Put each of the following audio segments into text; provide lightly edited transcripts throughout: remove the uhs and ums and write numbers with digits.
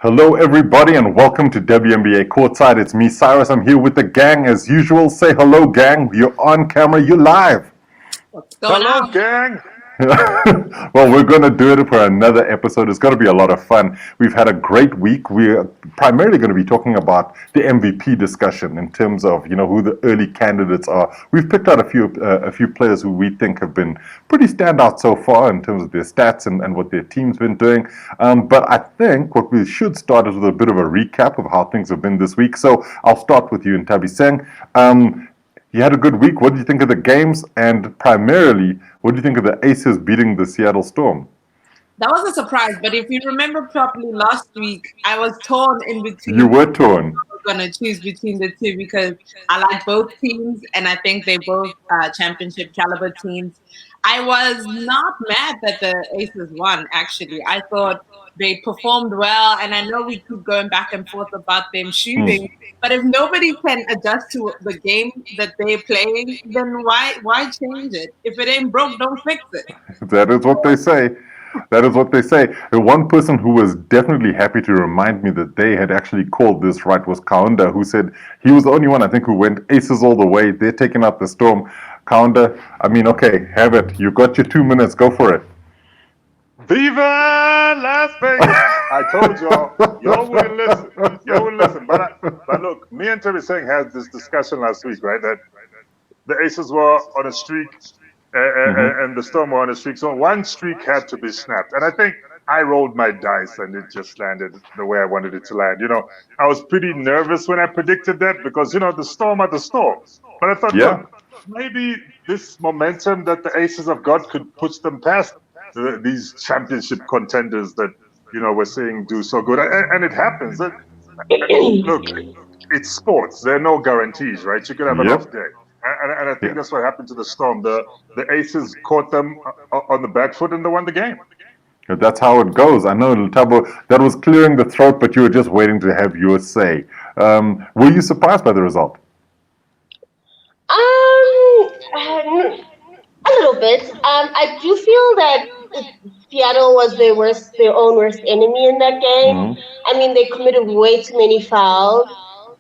Hello, everybody, and welcome to WNBA Courtside. It's me, Cyrus. I'm here with the gang as usual. Say hello, gang. You're on camera. You're live. What's going Hello, on? gang. Well, we're going to do it for another episode. It's going to be a lot of fun. We've had a great week. We're primarily going to be talking about the MVP discussion in terms of, who the early candidates are. We've picked out a few players who we think have been pretty standout so far in terms of their stats and what their team's been doing. But I think what we should start is with a bit of a recap of how things have been this week. So I'll start with you, Nthabiseng. You had a good week. What do you think of the games? And primarily, what do you think of the Aces beating the Seattle Storm? That was a surprise, but if you remember properly last week, I was torn in between. You were torn. I was going to choose between the two because I like both teams and I think they both championship caliber teams. I was not mad that the Aces won, actually. I thought they performed well, and I know we keep going back and forth about them shooting, but if nobody can adjust to the game that they're playing, then why change it? If it ain't broke, don't fix it. That is what they say. That is what they say. The one person who was definitely happy to remind me that they had actually called this right was Kaunda, who said he was the only one, I think, who went Aces all the way. They're taking out the Storm. Kaunda, okay, have it. You got your 2 minutes. Go for it. Viva Las Vegas! I told y'all wouldn't listen. Y'all wouldn't listen. But look, me and Nthabiseng had this discussion last week, right? That the Aces were on a streak and the Storm were on a streak. So one streak had to be snapped. And I think I rolled my dice and it just landed the way I wanted it to land. I was pretty nervous when I predicted that because, the Storm are the Storm. But I thought, look, maybe this momentum that the Aces have got could push them past these championship contenders that, we're seeing do so good. And it happens. Look, it's sports. There are no guarantees, right? You could have an off day. And I think that's what happened to the Storm. The Aces caught them on the back foot and they won the game. That's how it goes. I know, Lethabo, that was clearing the throat, but you were just waiting to have your say. Were you surprised by the result? A little bit. I do feel that Seattle was their own worst enemy in that game. Mm-hmm. I mean, they committed way too many fouls,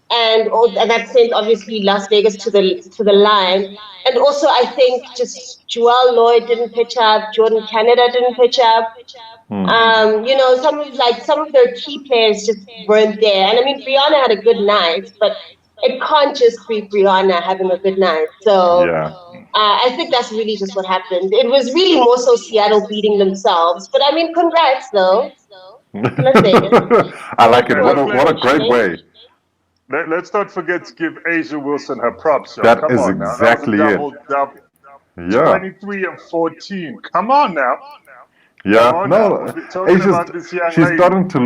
and that sent obviously Las Vegas to the line. And also, I think just Joel Lloyd didn't pitch up, Jordan Canada didn't pitch up. Mm-hmm. Some of their key players just weren't there. And I mean, Breanna had a good night, but it can't just be Breanna having a good night. So I think that's really just what happened. It was really more so Seattle beating themselves. But I mean, congrats though. I like it. What a great way. Let's not forget to give A'ja Wilson her props. That is exactly it. Double. 23 and 14. Come on now. Yeah, she's starting to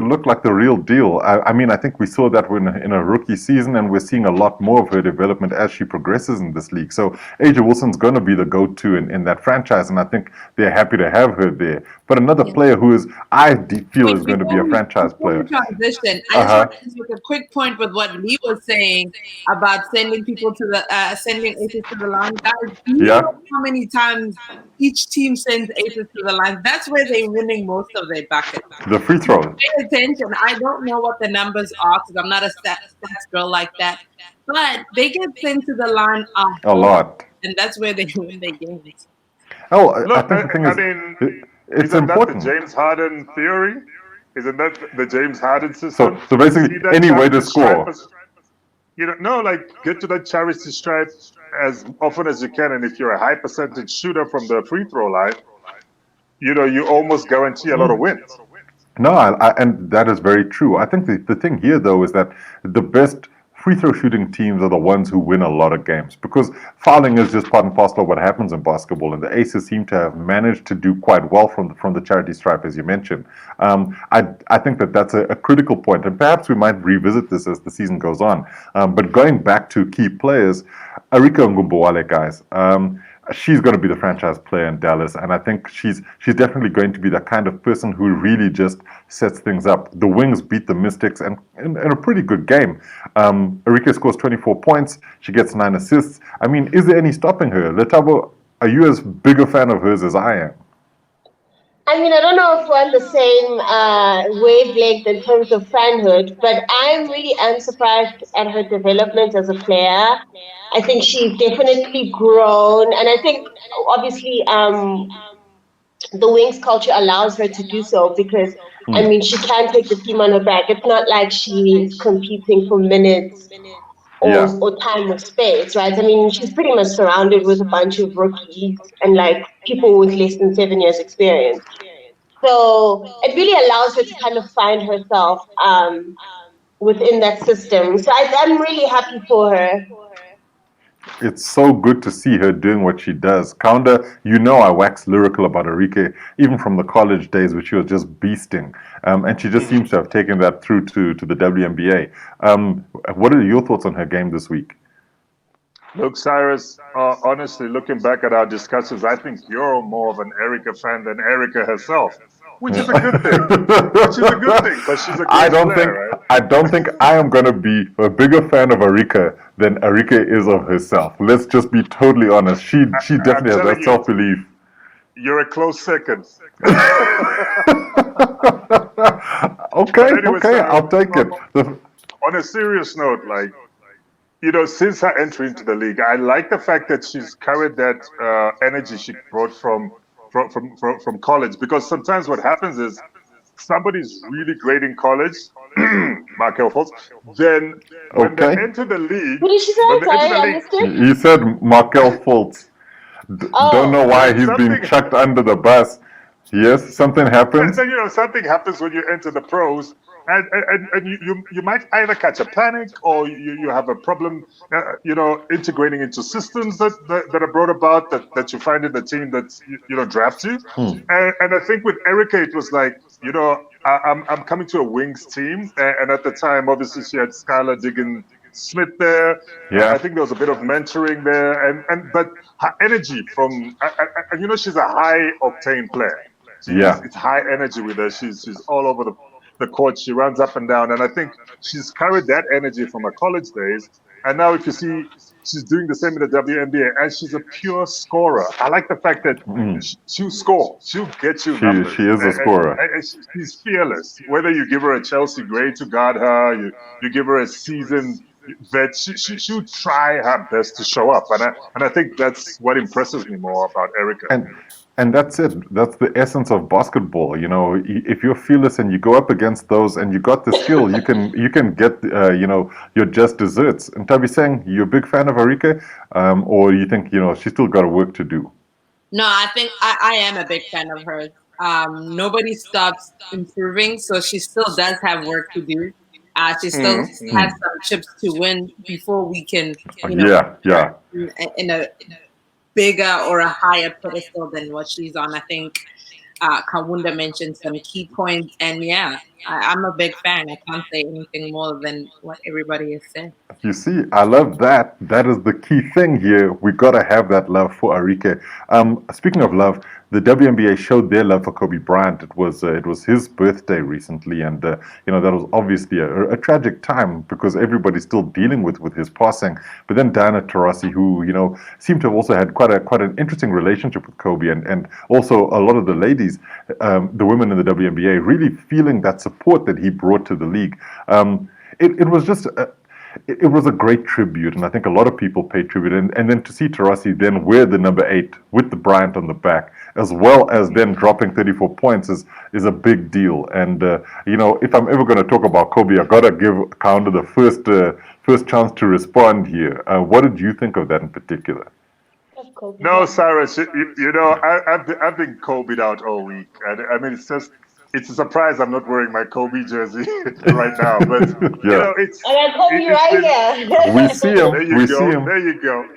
look like the real deal. I mean, I think we saw that in a rookie season, and we're seeing a lot more of her development as she progresses in this league. So A'ja Wilson's going to be the go-to in that franchise, and I think they're happy to have her there. But another player who I feel is going to be a franchise player. Transition. I just want to make a quick point with what Lee was saying about sending people to the sending Aces to the line. Guys, do you know how many times each team sends Aces to the line? That's where they're winning most of their buckets. The free throws. Pay attention. I don't know what the numbers are because I'm not a stats girl like that. But they get sent to the line a lot. And that's where they win their games. Oh, I think the thing is, it's important. That the James Harden theory? Isn't that the James Harden system? So basically, any way to score. Get to that charity stripe as often as you can. And if you're a high percentage shooter from the free throw line, you almost guarantee a lot of wins. No, and that is very true. I think the thing here, though, is that the best free throw shooting teams are the ones who win a lot of games because fouling is just part and parcel of what happens in basketball, and the Aces seem to have managed to do quite well from the charity stripe, as you mentioned. I think that's a critical point, and perhaps we might revisit this as the season goes on. But going back to key players, Arika Ngumbuwale, guys. She's going to be the franchise player in Dallas, and I think she's definitely going to be the kind of person who really just sets things up. The Wings beat the Mystics and in a pretty good game. Arika scores 24 points. She gets 9 assists. I mean, is there any stopping her? Lethabo, are you as big a fan of hers as I am? I mean, I don't know if we're on the same wavelength in terms of fanhood, but I'm really unsurprised at her development as a player. I think she's definitely grown, and I think obviously the Wings culture allows her to do so because I mean she can take the team on her back. It's not like she's competing for minutes Yeah. or time or space, right? I mean, she's pretty much surrounded with a bunch of rookies and like people with less than 7 years experience. So it really allows her to kind of find herself within that system. So I'm really happy for her. It's so good to see her doing what she does. Kaunda, you know I wax lyrical about Arike, even from the college days, which she was just beasting. And she just seems to have taken that through to the WNBA. What are your thoughts on her game this week? Look, Cyrus, honestly, looking back at our discussions, I think you're more of an Erica fan than Erica herself, which is a good thing. Which is a good thing, but she's a great player, right? I don't think I am going to be a bigger fan of Arika than Arika is of herself. Let's just be totally honest. She definitely has that self-belief. You're a close second. Okay, anyway, okay, I'll take it. On a serious note, like, you know, since her entry into the league, I like the fact that she's carried that energy she brought from college. Because sometimes what happens is somebody's really great in college, Markel Fultz. Then when they enter the league, what did she say? Sorry, he said Markel Fultz. Don't know why he's being chucked under the bus. Yes, something happens. You know, something happens when you enter the pros, and you might either catch a panic or you have a problem, you know, integrating into systems that are brought about that you find in the team that you know drafts you. And I think with Erica, it was like, you know, I'm coming to a Wings team, and at the time, obviously, she had Skylar Diggins Smith there. Yeah. I think there was a bit of mentoring there, but her energy from, and you know, she's a high octane player. It's high energy with her. She's all over the court. She runs up and down, and I think she's carried that energy from her college days. And now, if you see, she's doing the same in the WNBA, and she's a pure scorer. I like the fact that she'll score. She'll get you numbers. She is a scorer. And she's fearless. Whether you give her a Chelsea Gray to guard her, you give her a seasoned vet, she'll try her best to show up. And I think that's what impresses me more about Erica. And that's it. That's the essence of basketball. You know, if you're fearless and you go up against those and you got the skill, you can get you know, your just desserts. And Nthabiseng, you a big fan of Arika, or you think, you know, she's still got work to do? No, I think I am a big fan of hers. Nobody stops improving, so she still does have work to do. She still has some chips to win before we can, you know, in a bigger or a higher pedestal than what she's on. I think Kaunda mentioned some key points, and yeah, I'm a big fan. I can't say anything more than what everybody has said. You see, I love that. That is the key thing here. We gotta have that love for Arike. Speaking of love, the WNBA showed their love for Kobe Bryant. It was his birthday recently, and you know, that was obviously a tragic time because everybody's still dealing with his passing. But then Diana Taurasi, who, you know, seemed to have also had quite an interesting relationship with Kobe, and also a lot of the ladies, the women in the WNBA, really feeling that support that he brought to the league. It was just. It was a great tribute, and I think a lot of people paid tribute. And then to see Taurasi then wear the number 8 with the Bryant on the back, as well as then dropping 34 points, is a big deal. And you know, if I'm ever going to talk about Kobe, I gotta give Kaunda the first chance to respond here. What did you think of that in particular? No, Cyrus, you know, I've been Kobe'd out all week, and I mean, it's a surprise I'm not wearing my Kobe jersey right now, but you know, it's. And I Kobe right here. We see him. There you go. There you go.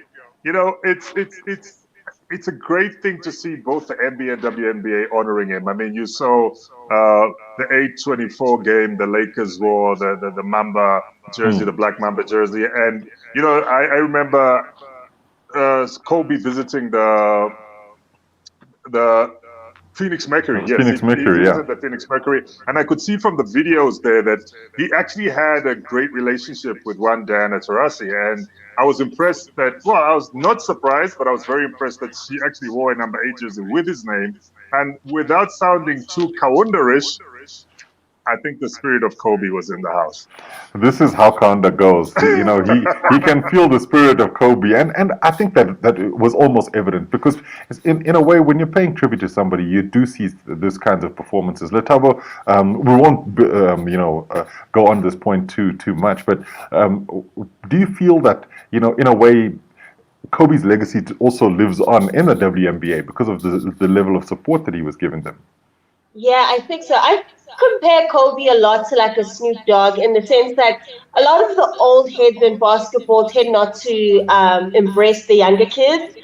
You know, it's a great thing to see both the NBA and WNBA honoring him. I mean, you saw the 8/24 game, the Lakers wore the Mamba jersey, the Black Mamba jersey, and you know, I remember Kobe visiting the Phoenix Mercury. Yes, Phoenix Mercury, he the Phoenix Mercury, and I could see from the videos there that he actually had a great relationship with one Diana Taurasi, and I was impressed that. Well, I was not surprised, but I was very impressed that she actually wore a number 8 jersey with his name And without sounding too Kaunda-ish, I think the spirit of Kobe was in the house. This is how Kaunda goes. He can feel the spirit of Kobe, and I think that it was almost evident because in a way, when you're paying tribute to somebody, you do see this kinds of performances. Lethabo, we won't go on this point too much, but do you feel that in a way, Kobe's legacy also lives on in the WNBA because of the level of support that he was giving them? Yeah, I think so. I compare Kobe a lot to like a Snoop Dogg in the sense that a lot of the old heads in basketball tend not to embrace the younger kids.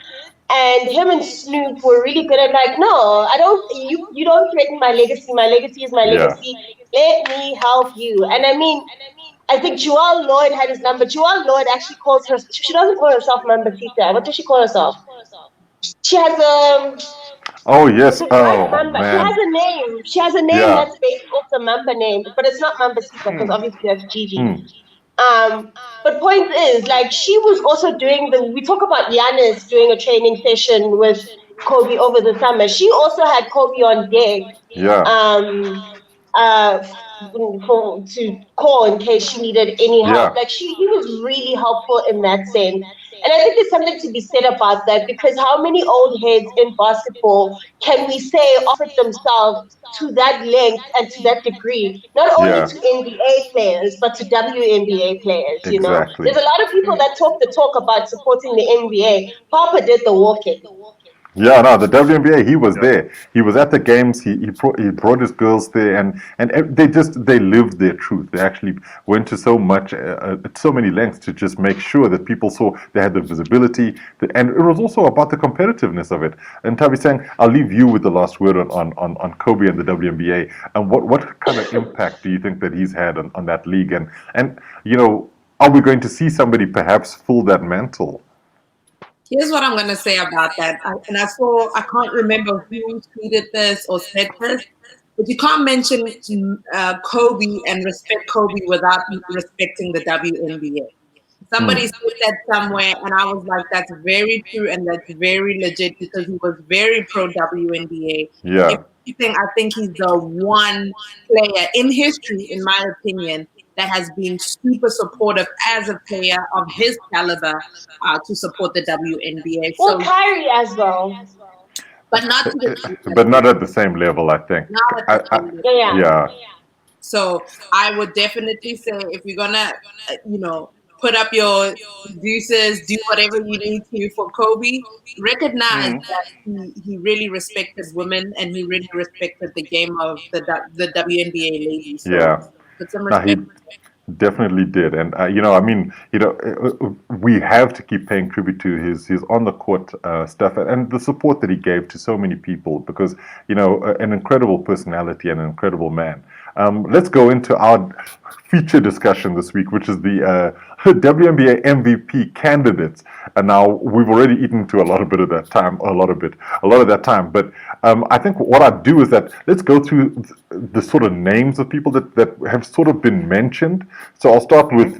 And him and Snoop were really good at like, no, I don't. You don't threaten my legacy. My legacy is my Yeah. legacy. Let me help you. And I mean, I think Joelle Lloyd had his number. Joelle Lloyd actually calls her. She doesn't call herself Mambasita. What does she call herself? She has a. Oh Is yes. it right, Oh Mamba? She has man. a name. She has a name Yeah. that's based off the Mamba name, but it's not Mambasita because obviously that's Gigi. Mm. But point is, like, she was also doing we talk about Giannis doing a training session with Kobe over the summer. She also had Kobe on deck, Yeah. um, uh, to call in case she needed any help. Yeah. Like, he was really helpful in that sense. And I think there's something to be said about that because how many old heads in basketball can we say offered themselves to that length and to that degree, not only Yeah. to NBA players, but to WNBA players, you know? Exactly. There's a lot of people that talk the talk about supporting the NBA. Papa did the walking. Yeah, no, the WNBA, he was Yeah. there. He was at the games. He brought his girls there, and they lived their truth. They actually went to so many lengths to just make sure that people saw they had the visibility, and it was also about the competitiveness of it. And Nthabiseng, I'll leave you with the last word on Kobe and the WNBA, and what kind of impact do you think that he's had on that league, and are we going to see somebody perhaps fill that mantle? Here's what I'm going to say about that. I can't remember who tweeted this or said this, but you can't mention Kobe and respect Kobe without respecting the WNBA. Somebody Mm. said that somewhere, and I was like, that's very true and that's very legit because he was very pro WNBA. If Yeah. anything, I think he's the one player in history, in my opinion, that has been super supportive as a player of his caliber to support the WNBA. Well, So, Kyrie as well. but not to the same But level. not at the same level, I think. Not at the same level. Yeah. Yeah. So I would definitely say if you're gonna, put up your deuces, do whatever you need to for Kobe, recognize that he really respected women and he really respected the game of the WNBA ladies. So Yeah. put some No, he respect. definitely did, and we have to keep paying tribute to his on the court stuff and the support that he gave to so many people because an incredible personality and an incredible man. Let's go into our feature discussion this week, which is the WNBA MVP candidates. And now we've already eaten to a lot of that time. But I think what I'd do is that let's go through the sort of names of people that have sort of been mentioned. So I'll start with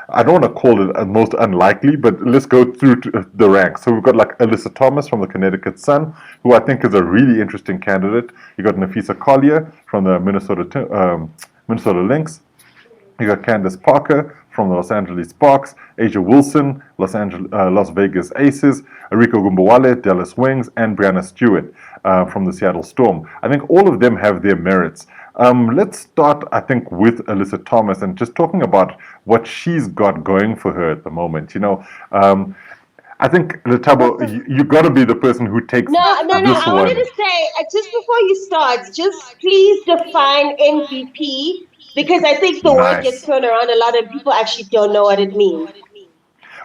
I don't want to call it most unlikely, but let's go through the ranks. So we've got like Alyssa Thomas from the Connecticut Sun, who I think is a really interesting candidate. You got Napheesa Collier from the Minnesota Lynx. You got Candace Parker from the Los Angeles Sparks, Asia Wilson, Las Vegas Aces, Rico Gumbawale, Dallas Wings, and Breanna Stewart from the Seattle Storm. I think all of them have their merits. Let's start, I think, with Alyssa Thomas and just talking about what she's got going for her at the moment. I think, Lethabo, you got to be the person who takes No. this I wanted one. to say, just before you start, just please define MVP because I think the word gets Nice. thrown around a lot and people actually don't know what it means.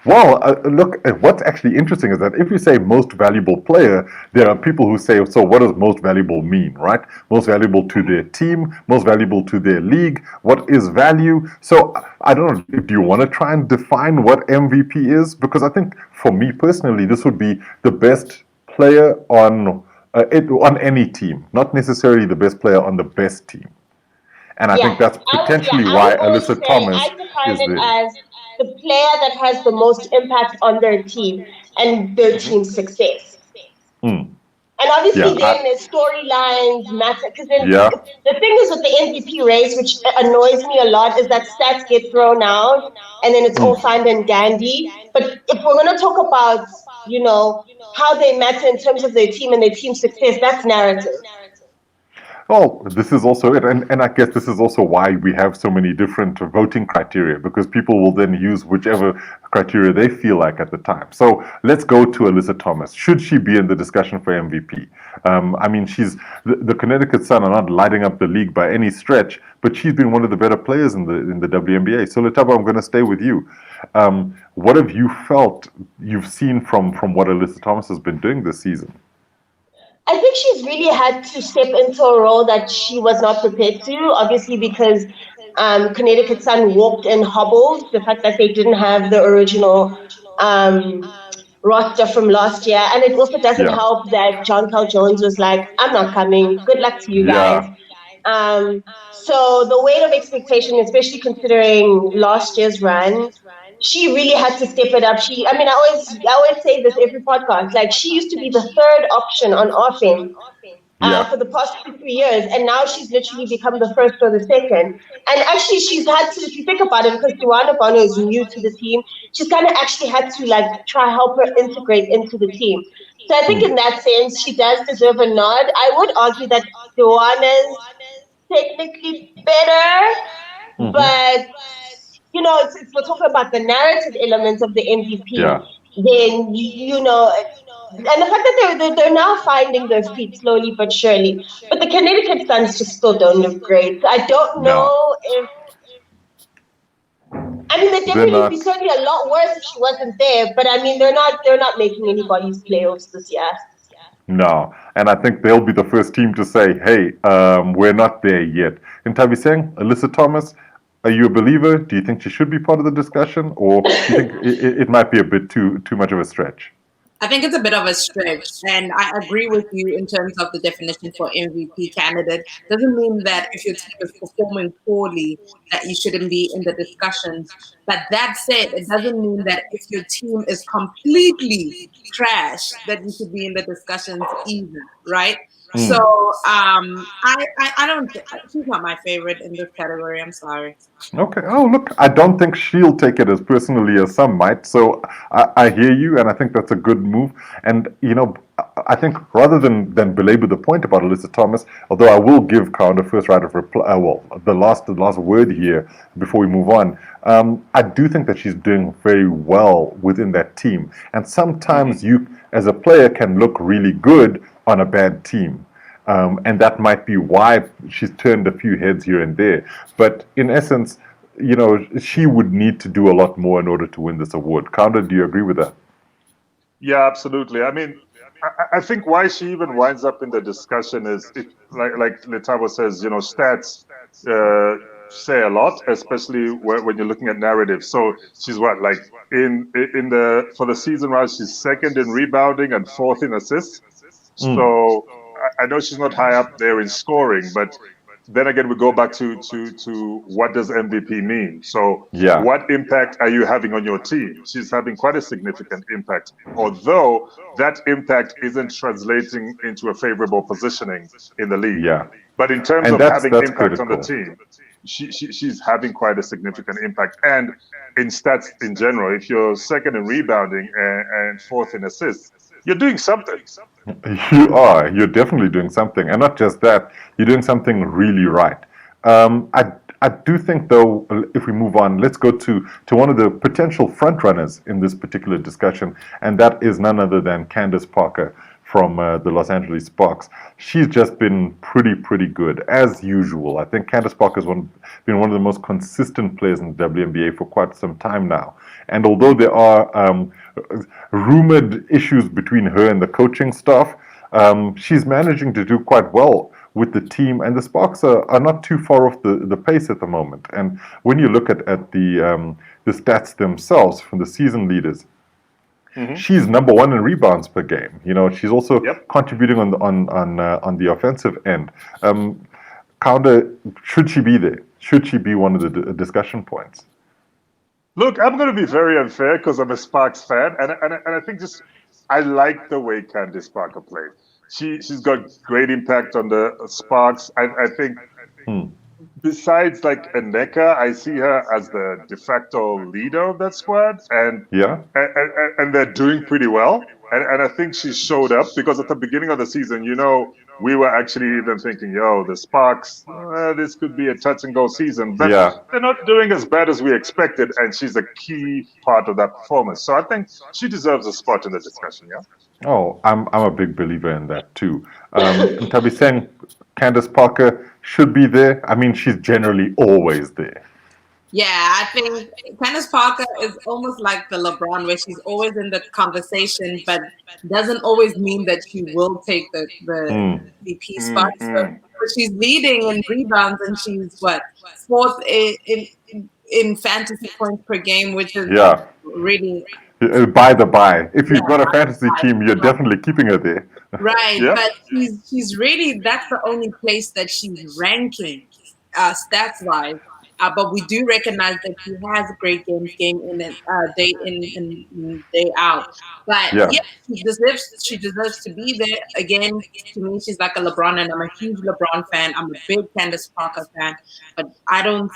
Well, look, what's actually interesting is that if you say most valuable player, there are people who say, so what does most valuable mean, right? Most valuable to their team, most valuable to their league. What is value? So I don't know, do you want to try and define what MVP is? Because I think for me personally, this would be the best player on any team, not necessarily the best player on the best team. And I think that's potentially I why would always Alyssa say Thomas I define is it there. as the player that has the most impact on their team and their team's success. Mm. And obviously, Yeah, then storylines matter because then yeah. the thing is with the MVP race, which annoys me a lot, is that stats get thrown out and then it's all fine and dandy. But if we're going to talk about, how they matter in terms of their team and their team success, that's narrative. Well, this is also it, and I guess this is also why we have so many different voting criteria, because people will then use whichever criteria they feel like at the time. So let's go to Alyssa Thomas. Should she be in the discussion for MVP? I mean, she's the Connecticut Sun are not lighting up the league by any stretch, but she's been one of the better players in the WNBA. So Lethabo, I'm going to stay with you. What have you felt you've seen from what Alyssa Thomas has been doing this season? I think she's really had to step into a role that she was not prepared to, obviously, because Connecticut Sun walked and hobbled. The fact that they didn't have the original roster from last year. And it also doesn't Yeah. help that John Cal Jones was like, I'm not coming. Good luck to you guys. Yeah. So the weight of expectation, especially considering last year's run, she really had to step it up. I always say this every podcast. Like, she used to be the third option on offense Yeah. for the past 2 3 years, and now she's literally become the first or the second. And actually, she's had to, if you think about it, because Duana Bono is new to the team, she's kind of actually had to like try help her integrate into the team. So I think in that sense, she does deserve a nod. I would argue that Duana's technically better, but if we're talking about the narrative elements of the MVP, Yeah. then and the fact that they're now finding their feet slowly but surely. But the Connecticut Suns just still don't look great. So I don't No. know if. I mean, they'd They're definitely not. be certainly a lot worse if she wasn't there. But I mean, they're not making anybody's playoffs this year. No, and I think they'll be the first team to say, "Hey, we're not there yet." Nthabiseng, Alyssa Thomas, are you a believer? Do you think she should be part of the discussion, or do you think it might be a bit too much of a stretch? I think it's a bit of a stretch, and I agree with you in terms of the definition for MVP candidate. Doesn't mean that if your team is performing poorly that you shouldn't be in the discussions. But that said, it doesn't mean that if your team is completely trash that you should be in the discussions either, right? So I don't. She's not my favorite in this category. I'm sorry. Okay. Oh, look, I don't think she'll take it as personally as some might. So I hear you, and I think that's a good move. And I think rather than belabor the point about Alyssa Thomas, although I will give Kaunda first right of reply, the last word here before we move on. I do think that she's doing very well within that team, and sometimes you, as a player, can look really good on a bad team. And that might be why she's turned a few heads here and there. But in essence, she would need to do a lot more in order to win this award. Kaunda, do you agree with that? Yeah, absolutely. I mean, I think why she even winds up in the discussion is, like Lethabo says, stats say a lot, especially when you're looking at narrative. So she's what, like for the season round, she's second in rebounding and fourth in assists. So I know she's not high up there in scoring, but then again, we go back to what does MVP mean? So what impact are you having on your team? She's having quite a significant impact, although that impact isn't translating into a favorable positioning in the league. Yeah. But in terms of having impact critical on the team, she's having quite a significant impact. And in stats in general, if you're second in rebounding and fourth in assists, you're doing something. You are. You're definitely doing something. And not just that, you're doing something really right. I do think, though, if we move on, let's go to one of the potential frontrunners in this particular discussion, and that is none other than Candace Parker from the Los Angeles Sparks. She's just been pretty good, as usual. I think Candace Parker has been one of the most consistent players in the WNBA for quite some time now. And although there are rumored issues between her and the coaching staff, she's managing to do quite well with the team, and the Sparks are not too far off the pace at the moment. And when you look at the stats themselves from the season leaders, she's number one in rebounds per game. She's also contributing on the offensive end. Kaunda, should she be there? Should she be one of the discussion points? Look, I'm going to be very unfair because I'm a Sparks fan, and I think I like the way Candace Parker played. she's got great impact on the Sparks. I think besides like Aneka, I see her as the de facto leader of that squad, Yeah. and they're doing pretty well. And I think she showed up because at the beginning of the season, we were actually even thinking, yo, the Sparks, this could be a touch and go season, but Yeah. they're not doing as bad as we expected, and she's a key part of that performance. So I think she deserves a spot in the discussion. Yeah. Oh, I'm a big believer in that too. Nthabiseng, Candace Parker should be there. I mean, she's generally always there. Yeah, I think Candace Parker is almost like the LeBron, where she's always in the conversation, but doesn't always mean that she will take the MVP spot. So she's leading in rebounds, and she's what, fourth in fantasy points per game, which is Yeah. really By the by, if you've yeah, got a fantasy team, you're definitely keeping her there. right. Yeah. But she's really, that's the only place that she's ranking stats wise. But we do recognize that she has great games, game in and day in and day out. But Yeah. yeah, she deserves to be there. Again, to me, she's like a LeBron, and I'm a huge LeBron fan. I'm a big Candace Parker fan, but I don't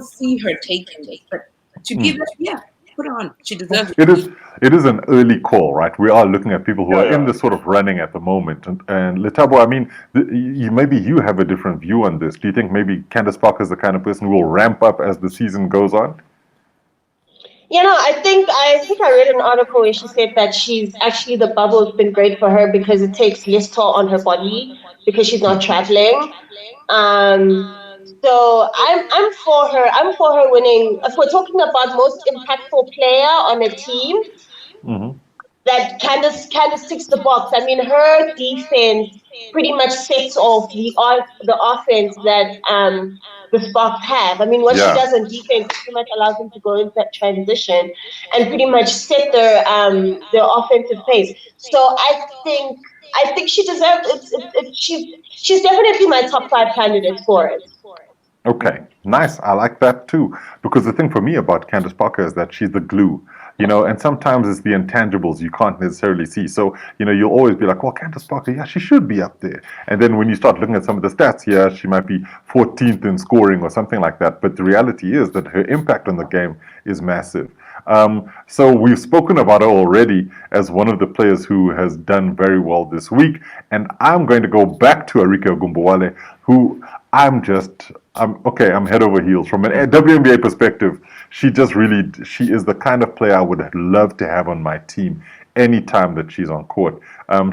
see her taking it. But to be there, yeah, put her on. She deserves it. It is an early call, right? We are looking at people who are in Yeah. this sort of running at the moment. And Lethabo, I mean, maybe you have a different view on this. Do you think maybe Candace Parker is the kind of person who will ramp up as the season goes on? I think I read an article where she said that she's actually the bubble's been great for her because it takes less toll on her body because she's not traveling. Um, so I'm for her. I'm for her winning. If we're talking about most impactful player on a team, that Candace ticks the box. I mean, her defense pretty much sets off the offense that the Sparks have. I mean, what she Yeah. does on defense pretty much allows them to go into that transition and pretty much set their offensive pace. So I think she deserves it. She's definitely my top 5 candidate for it. Okay, nice. I like that too. Because the thing for me about Candace Parker is that she's the glue, and sometimes it's the intangibles you can't necessarily see. So, you'll always be like, well, Candace Parker, yeah, she should be up there. And then when you start looking at some of the stats here, she might be 14th in scoring or something like that. But the reality is that her impact on the game is massive. So we've spoken about her already as one of the players who has done very well this week. And I'm going to go back to Arike Ogunbowale, who I'm head over heels. From a WNBA perspective, she is the kind of player I would love to have on my team anytime that she's on court.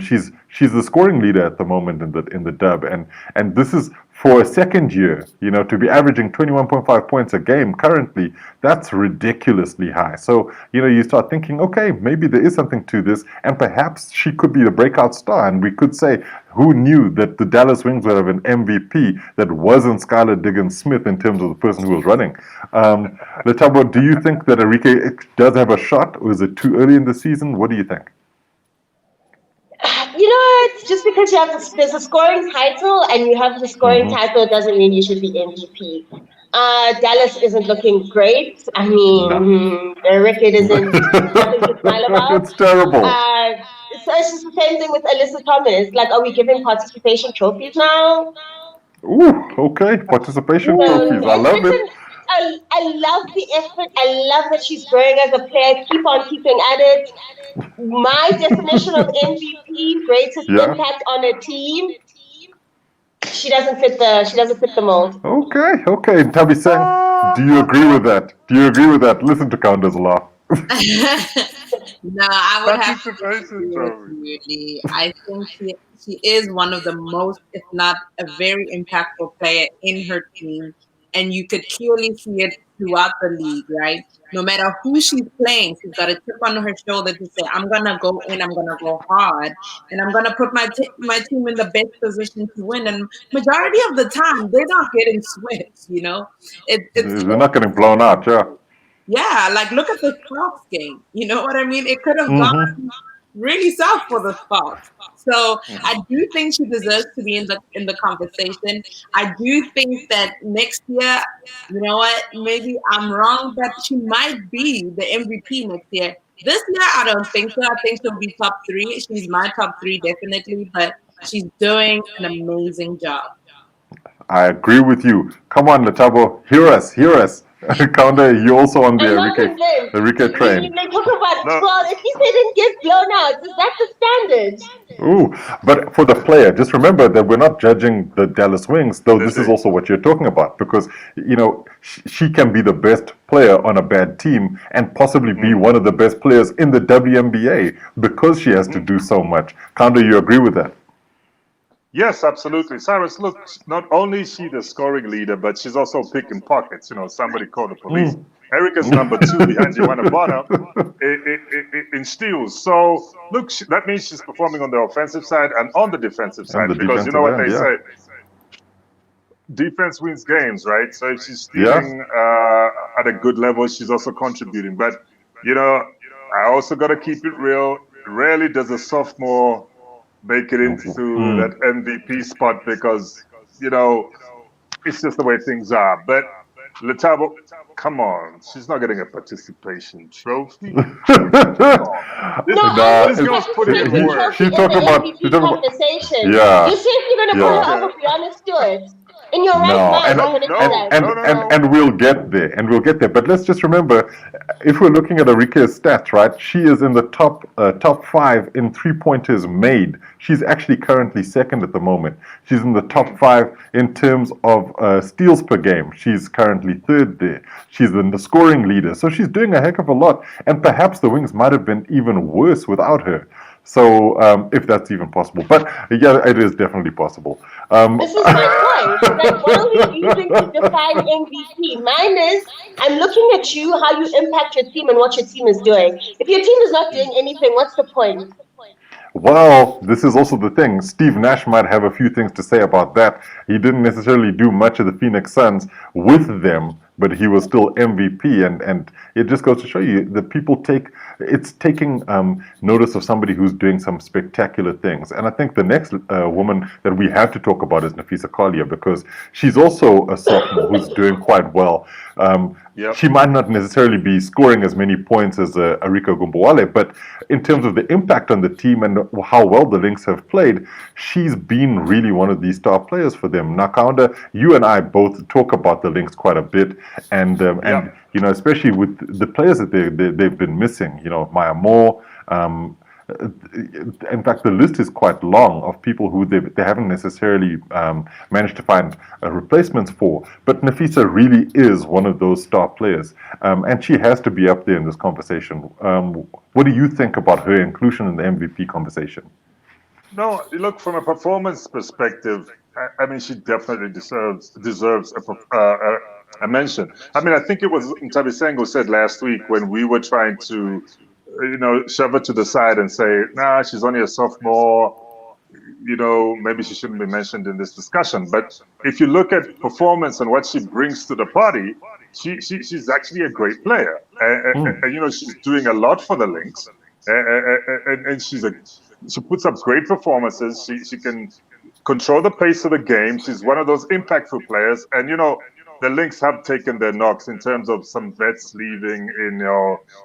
She's the scoring leader at the moment in the dub, and this is for a second year, to be averaging 21.5 points a game currently, that's ridiculously high. So, you start thinking, okay, maybe there is something to this, and perhaps she could be the breakout star. And we could say, who knew that the Dallas Wings would have an MVP that wasn't Skylar Diggins-Smith in terms of the person who was running? Lethabo, do you think that Arike does have a shot, or is it too early in the season? What do you think? It's just because there's a scoring title and you have the scoring title doesn't mean you should be MVP. Dallas isn't looking great. I mean, the record isn't nothing to smile about. It's terrible. So it's just the same thing with Alyssa Thomas. Like, are we giving participation trophies now? Ooh, okay. Participation trophies. I love it. I love the effort. I love that she's growing as a player. Keep on keeping at it. My definition of MVP, greatest impact on a team. She doesn't fit the mold. Okay. Nthabiseng, do you agree with that? Listen to Kaunda's laugh. No, I would have to Participation trophy. really. I think she is one of the most, if not a very impactful player in her team, and you could clearly see it throughout the league, right? No matter who she's playing, she's got a chip on her shoulder to say, "I'm gonna go in, I'm gonna go hard, and I'm gonna put my team in the best position to win." And majority of the time, they're not getting swept. It's They're not getting blown out, yeah. yeah, like look at the Sparks game. You know what I mean? It could have gone really south for the Sparks. So I do think she deserves to be in the conversation. I do think that next year, you know what? Maybe I'm wrong, but she might be the MVP next year. This year, I don't think so. I think she'll be top 3. She's my top 3 definitely, but she's doing an amazing job. I agree with you. Come on, Lethabo, hear us. Kaunda, you also on the I'm not convinced. Enrique train. They talk about 12. At least they didn't get blown out. Is that the standard? Ooh, but for the player, just remember that we're not judging the Dallas Wings, though this is also what you're talking about, because, she can be the best player on a bad team and possibly be one of the best players in the WNBA because she has to do so much. Kaunda, you agree with that? Yes, absolutely. Cyrus, look, not only is she the scoring leader, but she's also picking pockets. Somebody called the police. Erica's number 2 behind Joanna Bonner in steals. So, look, that means she's performing on the offensive side and on the defensive side. Because you know what they say? Defense wins games, right? So if she's stealing at a good level, she's also contributing. But, I also got to keep it real. Rarely does a sophomore make it into that MVP spot because, it's just the way things are. But Lethabo, come on, she's not getting a participation trophy. This girl's putting in work. She's talking about conversation. Yeah. You said you're gonna put her over Breanna Stewart. In your right mind, and we'll get there, But let's just remember, if we're looking at Enrique's stats, right? She is in the top 5 in 3-pointers made. She's actually currently second at the moment. She's in the top 5 in terms of steals per game. She's currently third there. She's in the scoring leader, so she's doing a heck of a lot. And perhaps the Wings might have been even worse without her. So, if that's even possible. But, yeah, it is definitely possible. This is my point. Like, what are we using to define MVP? Mine is, I'm looking at you, how you impact your team and what your team is doing. If your team is not doing anything, what's the point? Well, this is also the thing. Steve Nash might have a few things to say about that. He didn't necessarily do much of the Phoenix Suns with them, but he was still MVP, and it just goes to show you that people taking notice of somebody who's doing some spectacular things. And I think the next woman that we have to talk about is Napheesa Collier, because she's also a sophomore who's doing quite well. She might not necessarily be scoring as many points as Arika Gumbawale, but in terms of the impact on the team and how well the Lynx have played, she's been really one of these star players for them. Now, Kaunda, you and I both talk about the Lynx quite a bit, and especially with the players that they've been missing. Maya Moore. In fact, the list is quite long of people who they haven't necessarily managed to find replacements for. But Napheesa really is one of those star players, and she has to be up there in this conversation. What do you think about her inclusion in the MVP conversation? No, look, from a performance perspective, I mean, she definitely deserves a mention. I mean, I think it was Nthabiseng who said last week when we were trying to shove her to the side and say, nah, she's only a sophomore, maybe she shouldn't be mentioned in this discussion. But if you look at performance and what she brings to the party, she's actually a great player. And she's doing a lot for the Lynx. And she puts up great performances. She can control the pace of the game. She's one of those impactful players. And, the Lynx have taken their knocks in terms of some vets leaving in,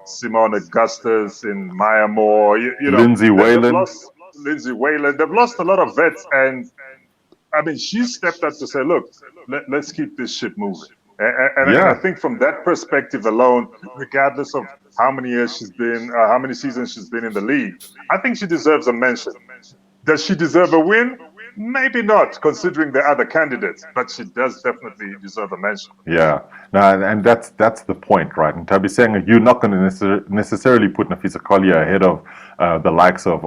Simone Augustus, in Maya Moore, Lindsay Whalen. Lindsay Whalen. They've lost a lot of vets, and I mean, she stepped up to say, look, let's keep this ship moving. And I think from that perspective alone, regardless of how many years she's been, how many seasons she's been in the league, I think she deserves a mention. Does she deserve a win? Maybe not, considering the other candidates, but she does definitely deserve a mention. Yeah, and that's the point, right? And Nthabiseng, you're not going to necessarily put Napheesa Collier ahead of the likes of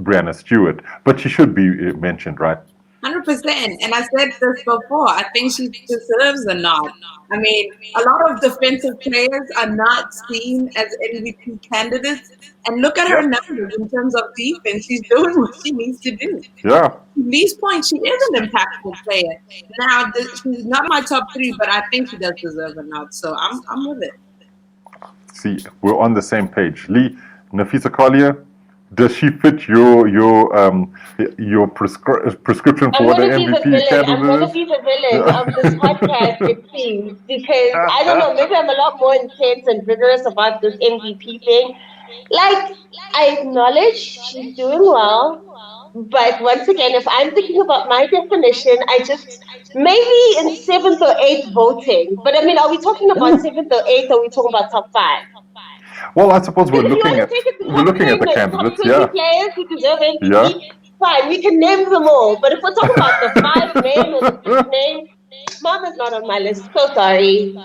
Breanna Stewart, but she should be mentioned, right? 100%. And I said this before. I think she deserves a nod. I mean, a lot of defensive players are not seen as MVP candidates. And look at her numbers in terms of defense. She's doing what she needs to do. Yeah. At these points, she is an impactful player. Now, she's not my top 3, but I think she does deserve a nod. So I'm with it. See, we're on the same page. Lee, Napheesa Collier, does she fit your prescription for what an MVP candidate is? I'm going to be the villain of this podcast, it seems, because I don't know, maybe I'm a lot more intense and vigorous about this MVP thing. Like, I acknowledge she's doing well, But once again, if I'm thinking about my definition, I just maybe in seventh or eighth voting. But I mean, are we talking about seventh or eighth? Or are we talking about top five? Well, I suppose we're Because if you looking want to at take it to we're top looking at 10, the the top candidates. 20 Yeah, players who deserve yeah. MVP, fine, we can name them all. But if we're talking about the five men or the six names, Mama's not on my list. So sorry.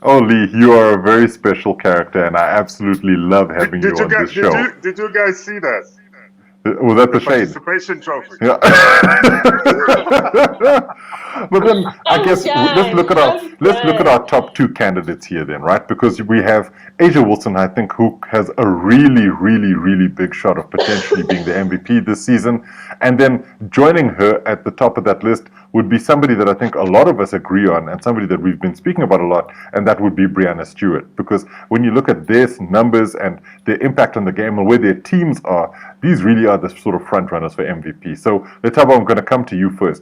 Oh, Lee, you are a very special character, and I absolutely love having Did you you on guys this show. did you guys see that? Was that The the shade? participation trophy. Yeah. But then I I'm guess done. I'm let's look at our done. top two candidates here then, right? Because we have Asia Wilson, I think, who has a really big shot of potentially being the MVP this season. And then joining her at the top of that list would be somebody that I think a lot of us agree on and somebody that we've been speaking about a lot, and that would be Breanna Stewart. Because when you look at their numbers and their impact on the game and where their teams are, these really are the sort of front runners for MVP. So, Lethabo, I'm going to come to you first.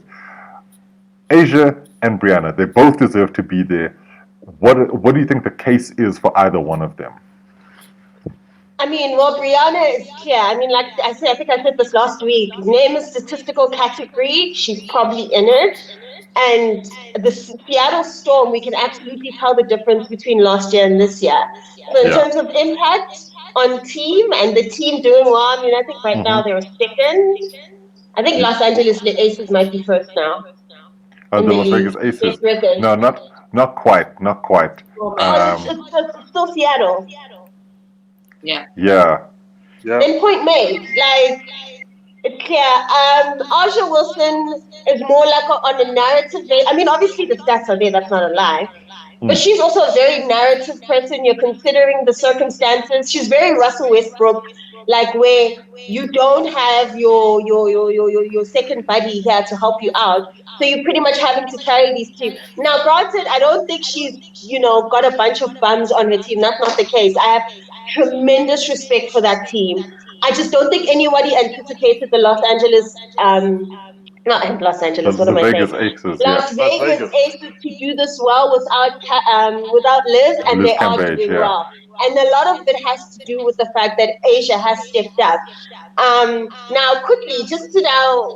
Asia and Breanna, they both deserve to be there. What do you think the case is for either one of them? I mean, well, Breanna is clear. I mean, like I said, I think I said this last week. Name a statistical category, she's probably in it. And the Seattle Storm, we can absolutely tell the difference between last year and this year. So in Yeah. terms of impact on team and the team doing well, I mean, I think right now they're second. I think Los Angeles Aces might be first now in The the Las league. Vegas Aces. Best record. No, not quite, not quite. Oh, Oh, man. it's still Seattle. Yeah. Yeah. Yeah. Then point made. Like, it's clear. Aja Wilson is more like on a narrative base. I mean, obviously the stats are there. That's not a lie. But she's also a very narrative person. You're considering the circumstances. She's very Russell Westbrook, like where you don't have your second buddy here to help you out. So you're pretty much having to carry these team. Now, granted, I don't think she's, got a bunch of bums on her team. That's not the case. I have tremendous respect for that team. I just don't think anybody anticipated the not Los Angeles, what The am I Vegas saying? Aces, yeah. Las Vegas Vegas. Aces to do this well without Liz, and Liz they are Cambage, doing yeah. well. And a lot of it has to do with the fact that Asia has stepped up. Now, quickly, just to now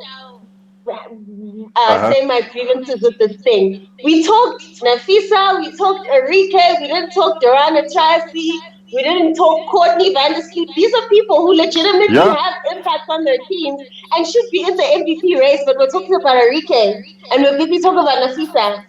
say my grievances with this thing. We talked Napheesa, we talked Enrique, we didn't talk Durana Tracy, we didn't talk Courtney Vandersloot. These are people who legitimately have impacts on their teams and should be in the MVP race, but we're talking about Enrique and we're busy talking about Napheesa.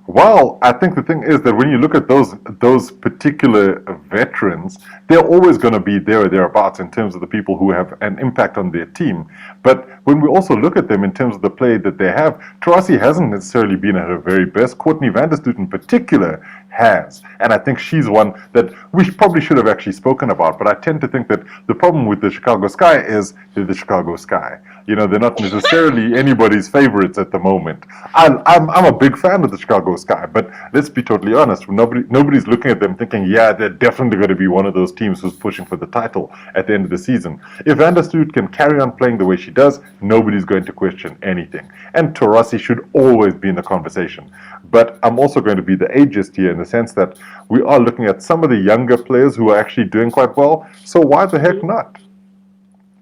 Well, I think the thing is that when you look at those particular veterans, they're always going to be there or thereabouts in terms of the people who have an impact on their team. But when we also look at them in terms of the play that they have, Tarasi hasn't necessarily been at her very best. Courtney Vandersloot in particular has. And I think she's one that we probably should have actually spoken about. But I tend to think that the problem with the Chicago Sky is they're the Chicago Sky. They're not necessarily anybody's favorites at the moment. I'm a big fan of the Chicago Sky, but let's be totally honest. Nobody's looking at them thinking, yeah, they're definitely going to be one of those teams who's pushing for the title at the end of the season. If Vandersloot can carry on playing the way she does, nobody's going to question anything. And Tarasi should always be in the conversation. But I'm also going to be the ageist here in the sense that we are looking at some of the younger players who are actually doing quite well. So why the heck not?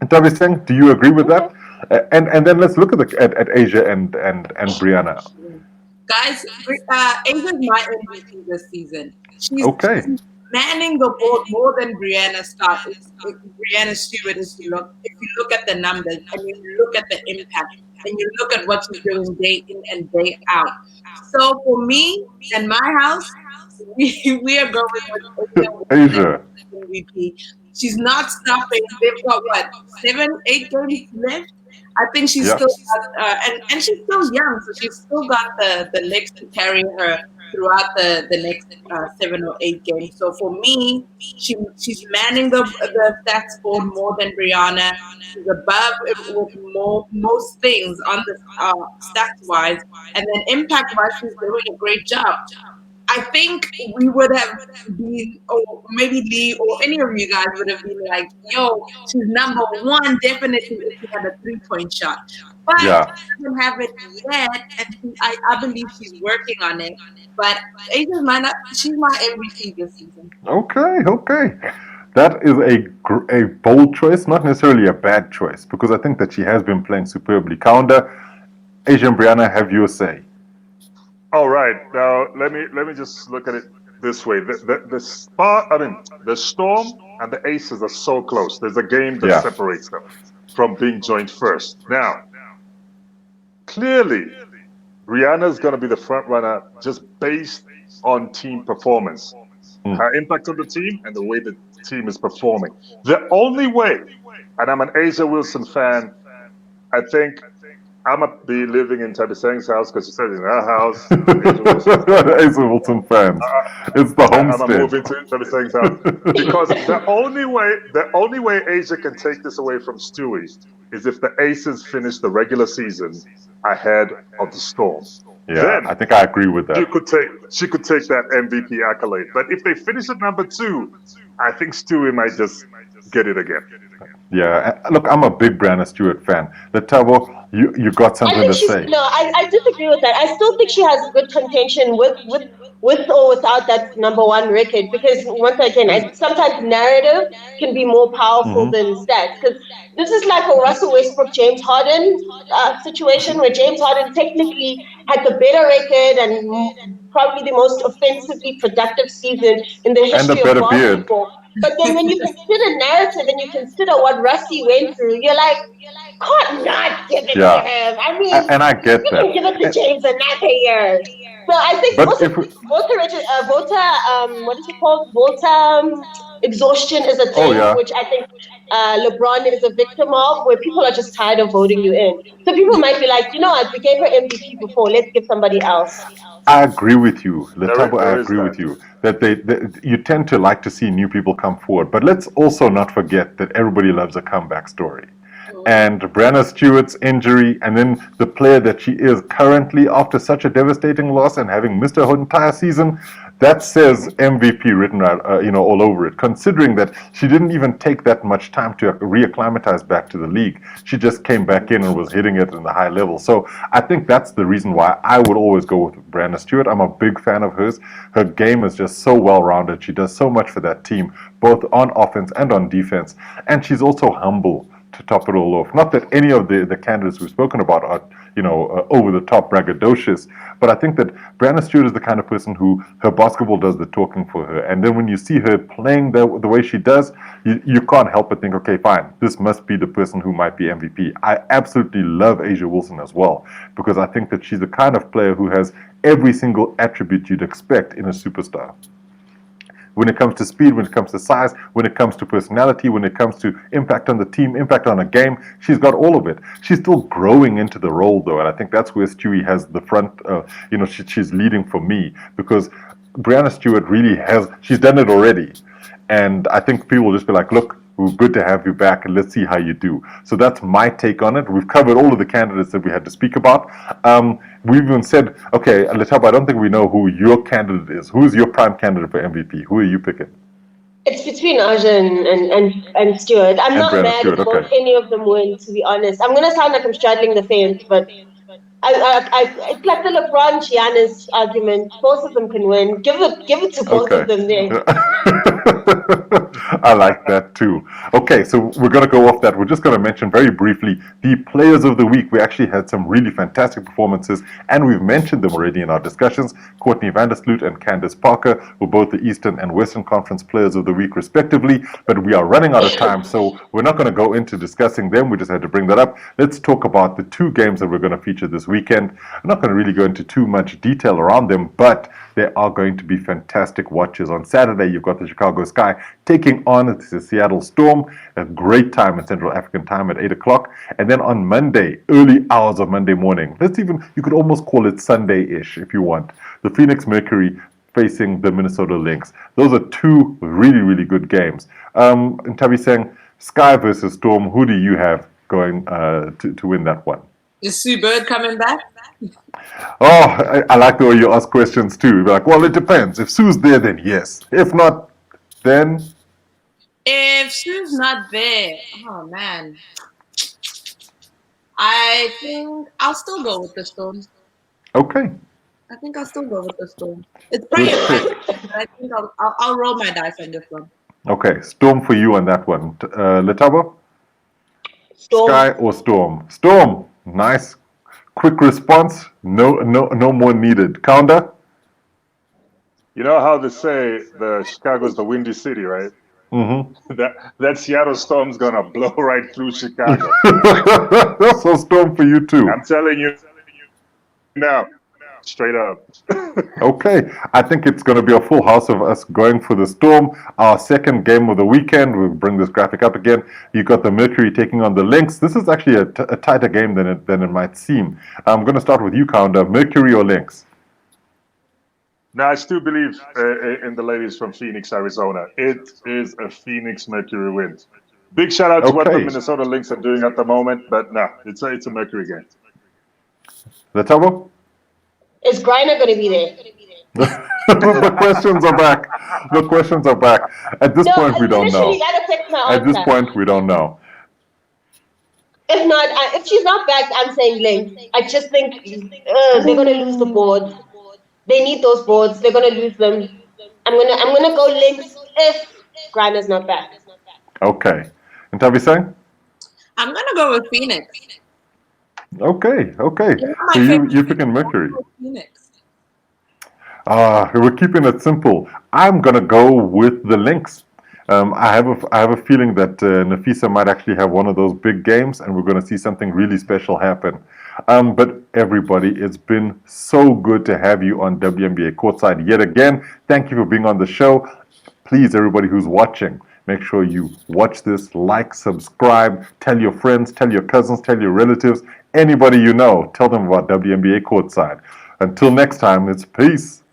Nthabiseng, do you agree with that? And then let's look at Asia and Breanna. Guys, Asia's my MVP this season. She's manning the board more than Breanna Stewart. If you look at the numbers and you look at the impact and you look at what she's doing day in and day out. So for me and my house, we are going with Asia MVP. She's not stopping. They've got 7-8 games left. I think she's still got, and she's still young, so she's still got the legs to carry her throughout the next 7 or 8 games. So for me, she's manning the stats board more than Breanna. She's above with most things on the stats wise, and then impact wise, she's doing a great job. I think we would have been, or maybe Lee or any of you guys would have been like, yo, she's number one definitely if she had a 3-point shot. But she doesn't have it yet, and I believe she's working on it. But Asia's she's my MVP this season. Okay. That is a bold choice, not necessarily a bad choice, because I think that she has been playing superbly. Kaunda, Asia and Breanna, have your say. All right, now let me just look at it this way. The Storm and the Aces are so close. There's a game that separates them from being joined first. Now, clearly, Breanna's going to be the front runner just based on team performance, her impact on the team, and the way the team is performing. The only way, and I'm an Asia Wilson fan, I think I'm going to be living in Nthabiseng's house because she said in her house. Asia Wilson fans. It's the homestead. I'm moving to Nthabiseng's house because the only way Asia can take this away from Stewie is if the Aces finish the regular season ahead of the Storm. Yeah, then I think I agree with that. She could take that MVP accolade. But if they finish at number 2, I think Stewie might just get it again. Yeah, look, I'm a big Breanna Stewart fan. Lethabo, you got something to say. No, I disagree with that. I still think she has good contention with or without that number 1 record, because once again, sometimes narrative can be more powerful than stats. Because this is like a Russell Westbrook, James Harden situation, where James Harden technically had the better record and probably the most offensively productive season in the history of basketball. But then when you consider narrative and you consider what Rusty went through, you're like, can't not give it to him. I mean, and I get you that. can give it to James another year. So I think what is it called? Voter exhaustion is a thing, which I think LeBron is a victim of, where people are just tired of voting you in. So people might be like, you know what, we gave her MVP before, let's give somebody else. I agree with you, Lethabo. I agree with you that you tend to like to see new people come forward. But let's also not forget that everybody loves a comeback story. And Breanna Stewart's injury, and then the player that she is currently after such a devastating loss and having missed her whole entire season, that says MVP written out, all over it. Considering that she didn't even take that much time to reacclimatize back to the league, she just came back in and was hitting it in the high level. So I think that's the reason why I would always go with Breanna Stewart. I'm a big fan of hers. Her game is just so well-rounded. She does so much for that team, both on offense and on defense, and she's also humble to top it all off. Not that any of the candidates we've spoken about are, over the top braggadocious, but I think that Breanna Stewart is the kind of person who her basketball does the talking for her. And then when you see her playing the way she does, you can't help but think, okay, fine, this must be the person who might be MVP. I absolutely love Asia Wilson as well, because I think that she's the kind of player who has every single attribute you'd expect in a superstar. When it comes to speed, when it comes to size, when it comes to personality, when it comes to impact on the team, impact on a game, she's got all of it. She's still growing into the role, though, and I think that's where Stewie has the front, she's leading for me, because Breanna Stewart really she's done it already. And I think people will just be like, look, we're good to have you back, and let's see how you do. So that's my take on it. We've covered all of the candidates that we had to speak about. We've even said, okay, Lethabo, I don't think we know who your candidate is. Who's your prime candidate for MVP? Who are you picking? It's between Aja and Stewart. I'm not mad if both any of them win, to be honest. I'm going to sound like I'm straddling the fence, but it's like the LeBron Giannis argument. Both of them can win. Give it to both of them there. I like that too. Okay, so we're going to go off that. We're just going to mention very briefly the players of the week. We actually had some really fantastic performances, and we've mentioned them already in our discussions. Courtney Vandersloot and Candace Parker were both the Eastern and Western Conference players of the week, respectively, but we are running out of time, so we're not going to go into discussing them. We just had to bring that up. Let's talk about the 2 games that we're going to feature this weekend. I'm not going to really go into too much detail around them, but there are going to be fantastic watches. On Saturday, you've got the Chicago Sky taking on the Seattle Storm. A great time in Central African time at 8 o'clock. And then on Monday, early hours of Monday morning, you could almost call it Sunday-ish if you want, the Phoenix Mercury facing the Minnesota Lynx. Those are 2 really, really good games. Nthabiseng, Sky versus Storm, who do you have going to win that one? Is Sue Bird coming back? Oh, I like the way you ask questions too. You're like, well, it depends. If Sue's there, then yes. If not, then... If Sue's not there, oh man. I think I'll still go with the Storm. Okay. I think I'll still go with the Storm. It's pretty expensive, but I think I'll roll my dice on this one. Okay, Storm for you on that one. Lethabo? Storm. Sky or Storm? Storm. Nice. Quick response. No more needed. Kaunda? You know how they say the Chicago's the windy city, right? Mm-hmm. That Seattle Storm's gonna blow right through Chicago. So Storm for you too. I'm telling you now, straight up. Okay, I think it's going to be a full house of us going for the Storm. Our second game of the weekend, we'll bring this graphic up again. You got the Mercury taking on the Lynx. This is actually a tighter game than it might seem. I'm going to start with you, Kaunda. Mercury or Lynx? Now, I still believe in the ladies from Phoenix, Arizona. It is a Phoenix Mercury win. Big shout out to what the Okay. Minnesota Lynx are doing at the moment, but no, it's a Mercury game. Lethabo? Is Breanna going to be there? The questions are back. The questions are back. At this point, we don't know. Literally, that affects my At this answer. point, we don't know. If not, if she's not back, I'm saying Lynx. I just think they're going to lose the boards. They need those boards. They're going to lose them. I'm gonna go Lynx if Breanna's not back. Okay. Nthabiseng? I'm gonna go with Phoenix. Okay. You know my So favorite you're picking Mercury. Phoenix. We're keeping it simple. I'm gonna go with the Lynx. I have a feeling that Napheesa might actually have one of those big games, and we're going to see something really special happen. But everybody, it's been so good to have you on WNBA Courtside yet again. Thank you for being on the show. Please, everybody who's watching, make sure you watch this, like, subscribe, tell your friends, tell your cousins, tell your relatives, anybody you know, tell them about WNBA Courtside. Until next time, it's peace.